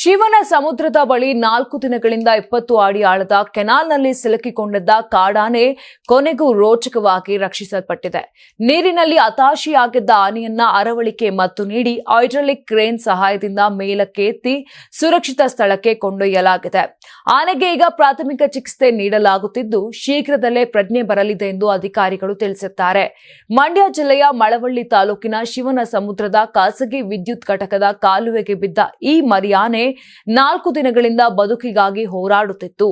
ಶಿವನ ಸಮುದ್ರದ ಬಳಿ 4 ದಿನಗಳಿಂದ 20 ಅಡಿ ಆಳದ ಕೆನಾಲ್ನಲ್ಲಿ ಸಿಲುಕಿಕೊಂಡಿದ್ದ ಕಾಡಾನೆ ಕೊನೆಗೂ ರೋಚಕವಾಗಿ ರಕ್ಷಿಸಲ್ಪಟ್ಟಿದೆ. ನೀರಿನಲ್ಲಿ ಹತಾಶೆಯಾಗಿದ್ದ ಆನೆಯನ್ನ ಅರವಳಿಕೆ ಮತ್ತು ನೀಡಿ ಹೈಡ್ರಾಲಿಕ್ ಕ್ರೇನ್ ಸಹಾಯದಿಂದ ಮೇಲಕ್ಕೆ ಎತ್ತಿ ಸುರಕ್ಷಿತ ಸ್ಥಳಕ್ಕೆ ಕೊಂಡೊಯ್ಯಲಾಗಿದೆ. ಆನೆಗೆ ಈಗ ಪ್ರಾಥಮಿಕ ಚಿಕಿತ್ಸೆ ನೀಡಲಾಗುತ್ತಿದ್ದು ಶೀಘ್ರದಲ್ಲೇ ಪ್ರಜ್ಞೆ ಬರಲಿದೆ ಎಂದು ಅಧಿಕಾರಿಗಳು ತಿಳಿಸಿದ್ದಾರೆ. ಮಂಡ್ಯ ಜಿಲ್ಲೆಯ ಮಳವಳ್ಳಿ ತಾಲೂಕಿನ ಶಿವನ ಸಮುದ್ರದ ಖಾಸಗಿ ವಿದ್ಯುತ್ ಘಟಕದ ಕಾಲುವೆಗೆ ಬಿದ್ದ ಈ ಮರಿಯಾನೆ 4 ದಿನಗಳಿಂದ ಬದುಕಿಗಾಗಿ ಹೋರಾಡುತ್ತಿತ್ತು.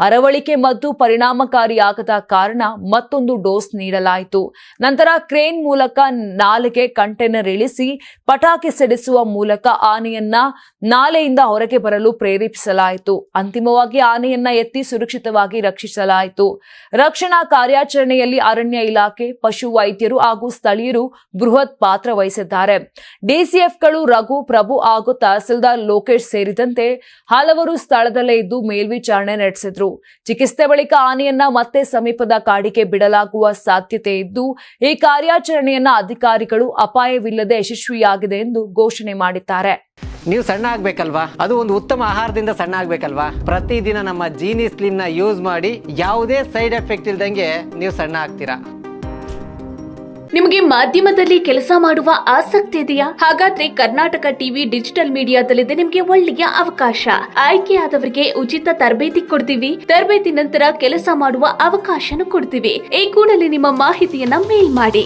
ಅರವಳಿಕೆ ಮತ್ತು ಪರಿಣಾಮಕಾರಿಯಾಗದ ಕಾರಣ ಮತ್ತೊಂದು ಡೋಸ್ ನೀಡಲಾಯಿತು. ನಂತರ ಕ್ರೇನ್ ಮೂಲಕ ನಾಲೆಗೆ ಕಂಟೈನರ್ ಇಳಿಸಿ ಪಟಾಕಿ ಸಿಡಿಸುವ ಮೂಲಕ ಆನೆಯನ್ನ ನಾಲೆಯಿಂದ ಹೊರಗೆ ಬರಲು ಪ್ರೇರೇಪಿಸಲಾಯಿತು. ಅಂತಿಮವಾಗಿ ಆನೆಯನ್ನ ಎತ್ತಿ ಸುರಕ್ಷಿತವಾಗಿ ರಕ್ಷಿಸಲಾಯಿತು. ರಕ್ಷಣಾ ಕಾರ್ಯಾಚರಣೆಯಲ್ಲಿ ಅರಣ್ಯ ಇಲಾಖೆ, ಪಶು ವೈದ್ಯರು ಹಾಗೂ ಸ್ಥಳೀಯರು ಬೃಹತ್ ಪಾತ್ರ ವಹಿಸಿದ್ದಾರೆ. ಡಿಸಿಎಫ್ಗಳು ರಘು, ಪ್ರಭು ಹಾಗೂ ತಹಸೀಲ್ದಾರ್ ಲೋಕೇಶ್ ಸೇರಿದಂತೆ ಹಲವರು ಸ್ಥಳದಲ್ಲೇ ಇದ್ದು ಮೇಲ್ವಿಚಾರಣೆ ನಡೆಸಿದ್ರು. ಚಿಕಿತ್ಸೆ ಬಳಿಕ ಆನೆಯನ್ನ ಮತ್ತೆ ಸಮೀಪದ ಕಾಡಿಗೆ ಬಿಡಲಾಗುವ ಸಾಧ್ಯತೆ ಇದ್ದು ಈ ಕಾರ್ಯಾಚರಣೆಯನ್ನ ಅಧಿಕಾರಿಗಳು ಅಪಾಯವಿಲ್ಲದೆ ಯಶಸ್ವಿಯಾಗಿದೆ ಎಂದು ಘೋಷಣೆ ಮಾಡಿದ್ದಾರೆ. ನೀವು ಸಣ್ಣ ಆಗ್ಬೇಕಲ್ವಾ? ಅದು ಒಂದು ಉತ್ತಮ ಆಹಾರದಿಂದ ಸಣ್ಣ ಆಗ್ಬೇಕಲ್ವಾ? ಪ್ರತಿದಿನ ನಮ್ಮ ಜೀನಿ ಸ್ಲಿಮ್ ನ ಯೂಸ್ ಮಾಡಿ ಯಾವುದೇ ಸೈಡ್ ಎಫೆಕ್ಟ್ ಇಲ್ದಂಗೆ ನೀವು ಸಣ್ಣ ಆಗ್ತೀರಾ. ನಿಮಗೆ ಮಾಧ್ಯಮದಲ್ಲಿ ಕೆಲಸ ಮಾಡುವ ಆಸಕ್ತಿ ಇದೆಯಾ? ಹಾಗಾದ್ರೆ ಕರ್ನಾಟಕ ಟಿವಿ ಡಿಜಿಟಲ್ ಮೀಡಿಯಾದಲ್ಲಿದೆ ನಿಮಗೆ ಒಳ್ಳೆಯ ಅವಕಾಶ. ಆಯ್ಕೆಯಾದವರಿಗೆ ಉಚಿತ ತರಬೇತಿ ಕೊಡ್ತೀವಿ. ತರಬೇತಿ ನಂತರ ಕೆಲಸ ಮಾಡುವ ಅವಕಾಶನೂ ಕೊಡ್ತೀವಿ. ಈ ಕೂಡಲೇ ನಿಮ್ಮ ಮಾಹಿತಿಯನ್ನ ಮೇಲ್ ಮಾಡಿ.